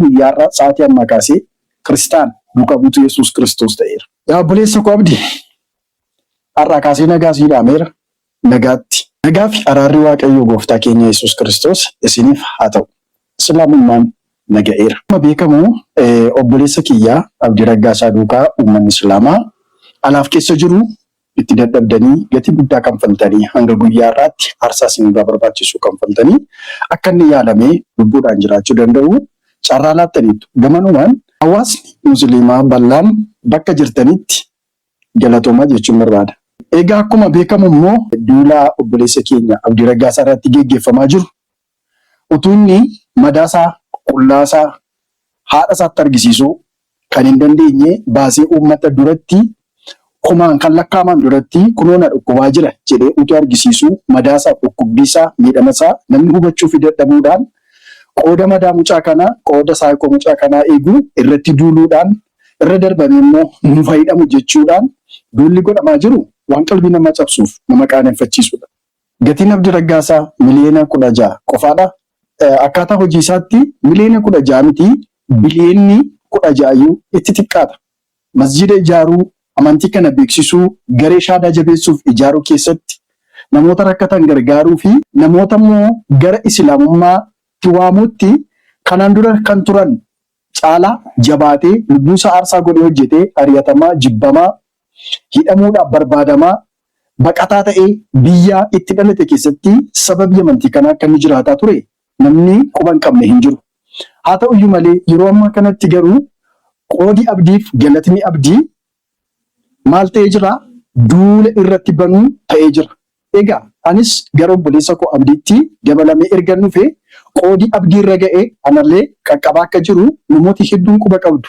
guyyaarraa sa'aatii ammaa kaasee Kiristaan duukaa buutu Yesuus Kiristoos ta'eera. Yaa obboleessa koo abdii har'aa kaasee nagaa sii dhaameera. Nagaatti. Nagaa fi araarri Waaqayyoo Gooftaa keenya Yesuus Kiristoos isiniif haa ta'u. Islaamummaan naga'eera. Amma beekamu obboleessa kiyyaa Abdii Raggaasaa duukaa uummanni Islaamaa alaaf keessa jiru itti dadhabdanii gatii guddaa kanfaltanii hanga guyyaa irraatti aarsaa isinirraa barbaachisu kanfaltanii akka inni yaalamee lubbuudhaan jiraachuu danda'u carraa laattaniitu. Gamanumaan hawaasni Musliimaa bal'aan bakka jirtanitti galatoomaa jechuun barbaada. Egaa akkuma beekamu immoo duulaa obboleessa keenya Abdii Raggaasaa irratti geggeeffamaa jiru utuu inni madaasaa qullaasaa haadha isaatti argisiisuu kan hin dandeenye baasee uummata duratti kumaan kan lakkaaman duratti kunoona dhukkubaa jira jedhee utuu argisiisuu madaasaa dhukkubbiisaa miidhamasaa namni hubachuu fi dadhabuudhaan qooda madaa mucaa kanaa qooda saayikoo mucaa kanaa eeguu irratti duuluudhaan irra darbanii immoo nu fayyadamu jechuudhaan duulli godhamaa jiru waan qalbii nama cabsuuf nama qaaneffachiisudha. Gatiin Abdii Raggaasaa miliyoona 16 qofaadha. Akkaataa hojii isaatti miliyoona 16 miti biliyoonni 16 itti xiqqaata. Masjida ijaaruu, amantii kana beeksisuu, garee shaadaa jabeessuuf ijaaruu keessatti namoota rakkatan gargaaruu fi namoota immoo gara Islaamummaatti waamuutti kanaan dura kan turan caalaa jabaatee lubbuusaa aarsaa godhee hojjetee ari'atamaa, jibbamaa, hidhamuudhaaf barbaadamaa, baqataa ta'ee biyya itti dhalate keessatti sababii amantii kanaa akka inni jiraataa ture namni quba hin qabne hin jiru. Haa ta'uyyuu malee yeroo ammaa kanatti garuu qoodi abdiif galatni abdii maal ta'ee jira? Duula irratti banuu ta'ee jira. Egaa anis gara obboleessa koo abdiitti dabalamee erga dhufee qoodi abdii irra ga'ee anallee qaqqabaa akka jiru namooti hedduun quba qabdu.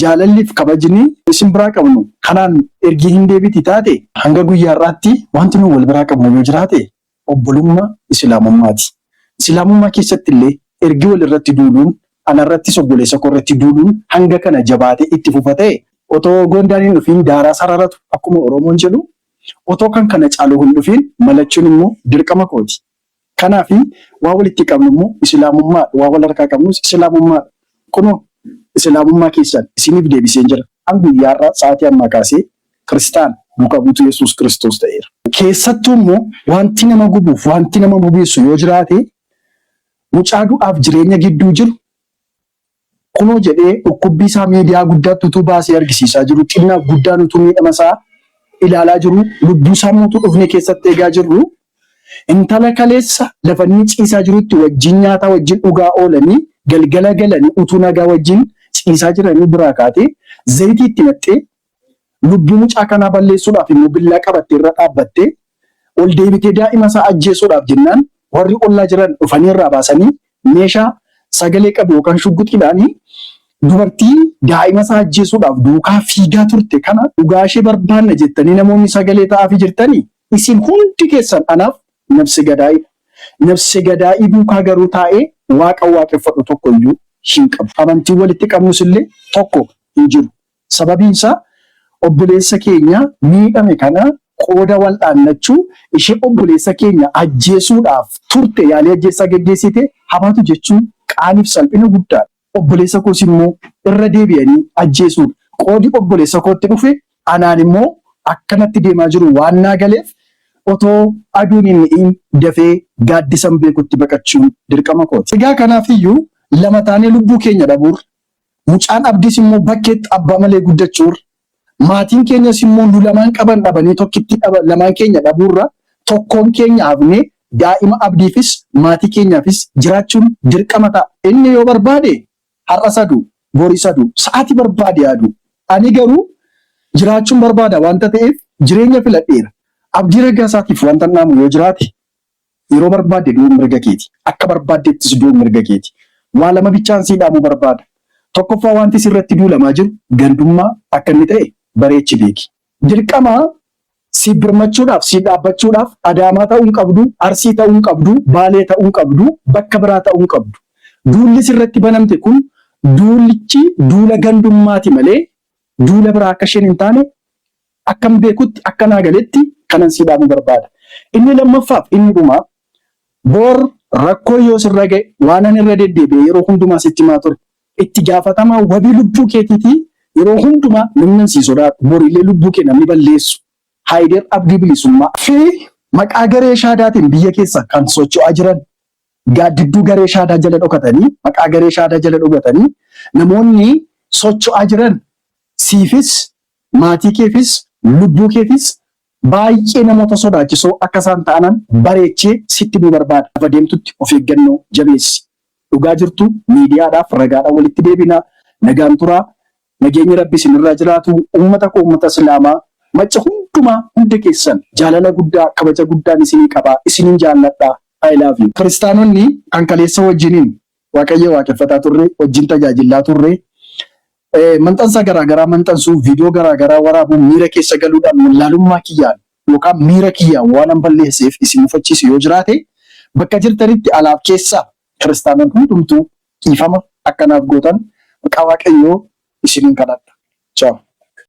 Jaalalliif kabajni isin biraa qabnu kanaan ergi hin deebiti taate hanga guyyaa irraatti wanti nu wal biraa qabnu yoo jiraate obbolummaa Islaamummaati. Islaamummaa keessatti illee ergi wal irratti duuluun anarrattis obboleessa koo irratti duuluun hanga kana jabaatee itti fufa ta'e otoo gondaan hin dhufiin daaraa sararatu akkuma Oromoon jedhu otoo kan kana caaluu hin dhufiin malachuun immoo dirqama kooti. Kanaaf waa walitti qabnu immoo Islaamummaa, waa wal harkaa qabnus Islaamummaa. Kunoo Islaamummaa keessan isiniif deebisee jira. An guyyaarraa sa'aatii ammaa kaasee Kiristaan duukaa buutu Yesuus Kiristoos ta'eera. Keessattuu immoo wanti nama gubuuf wanti nama bobeessu yoo jiraate mucaa du'aaf jireenya gidduu jiru kunoo jedhee dhukkubbii isaa miidiyaa guddaatti utuu baasee argisiisaa jiru xinnaaf guddaan utuu miidhama isaa ilaalaa jiru lubbuu isaa mootuu dhufne keessatti eegaa jirru intala kaleessa lafa inni ciisaa jirutti wajjin nyaataa wajjin dhugaa oolanii galgala galanii utuu nagaa wajjin ciisaa jiranii biraa kaatee zayitii itti naqxee lubbuu mucaa kanaa balleessuudhaaf immoo billaa qabattee irra dhaabbattee ol deebitee daa'ima isaa ajjeesuudhaaf jennaan warri ollaa jiran dhufanii irraa baasanii meeshaa sagalee qabu yookaan shugguxiidhaanii dubartii daa'ima isaa ajjeesuudhaaf duukaa fiigaa turte kana dhugaa ishee barbaanna jettanii namoonni sagalee ta'aafii jirtanii isin hundi keessan anaaf nafsi gadaa'ii. Nafsi gadaa'ii duukaa garuu taa'ee waaqa waaqeffadhu tokko iyyuu hin qabu. Amantii walitti qabnus illee tokko hin jiru. Sababiin isaa obboleessa keenya miidhame kana qooda wal'aannachuu ishee obboleessa keenya ajjeesuudhaaf turte yaalii ajjeessaa geggeessite habaatu jechuun qaaniif salphina guddaadha. Obboleessa koos immoo irra deebi'anii ajjeesuudha. Qoodi obboleessa kootti dhufe anaan immoo akkanatti deemaa jiru waan naa galeef otoo aduun hin dafee gaaddisan beekutti baqachuun dirqama kooti. Egaa kanaaf iyyuu lama taanee lubbuu keenya dhabuur mucaan abdiis immoo bakkeetti abbaa malee guddachuur maatiin keenyas immoo nu lamaan qaban dhabanii tokkitti lamaan keenya dhabuurra tokkoon keenya hafnee daa'ima abdiifis maatii keenyaafis jiraachuun dirqama ta'a. Inni yoo barbaade har'a sadu borii sadu sa'aatii barbaade yaadu. Ani garuu jiraachuun barbaada wanta ta'eef jireenya filadheera. Abdii Raggaasaatiif wanta naamu yoo jiraate yeroo barbaadde du'uun mirga keeti. Akka barbaaddeettis du'uun mirga keeti. Waa lama bichaan sii dhaamuu barbaada. Tokkoffaa wanti sirratti duulamaa jiru gandummaa akka inni ta'e bareechi beeki. Dirqama si birmachuudhaaf si dhaabbachuudhaaf Adaamaa ta'uun qabdu, Arsii ta'uun qabdu, Baalee ta'uun qabdu, bakka biraa ta'uun qabdu. Duulli sirratti banamte kun duulichi duula gandummaati malee duula biraa akka isheen hin taane akkam beekutti akka naa galetti kanan si dhaamuu barbaada. Inni lammaffaaf inni dhumaa boor rakkoo yoo sirra ga'e waan ani irra deddeebi'ee yeroo hundumaa sitti himaa ture. itti gaafatamaa wabii lubbuu keetiitii yeroo hundumaa namni si sodaatu boriilee lubbuu kee namni balleessu Haayider Abdii Bilisummaa fi maqaa garee shaadaatiin biyya keessa kan socho'aa jiran gaaddidduu garee shaadaa jala dhokatanii maqaa garee shaadaa jala dhokatanii namoonni socho'aa jiran siifis maatii keefis lubbuu keefis baay'ee namoota sodaachisoo akka isaan ta'anan bareechee sitti ni barbaada. Lafa deemtutti of eeggannoo jabeessi. Dhugaa jirtu miidiyaadhaaf ragaadhaan walitti deebina. Nagaan turaa. Nageenyi rabbi isinirraa jiraatu. Uummata koo uummata Islaamaa macha hundumaa hunda keessan jaalala guddaa kabaja guddaan isinii qabaa. Isiniin jaalladhaa. I love you. Kiristaanonni kan kaleessa wajjiniin Waaqayyo waaqeffataa turre wajjin tajaajilaa turre. Maxxansa garaagaraa maxxansuu viidiyoo garaagaraa waraabuun miira keessa galuudhaan wallaalummaa kiyyaan yookaan miira kiyyaan waan an balleesseef isin mufachiisu yoo jiraate bakka jirtanitti alaaf keessaa kiristaanonni hundumtuu dhiifama akkanaaf gootan maqaa Waaqayyoo isiniin kadhadha. Ciao.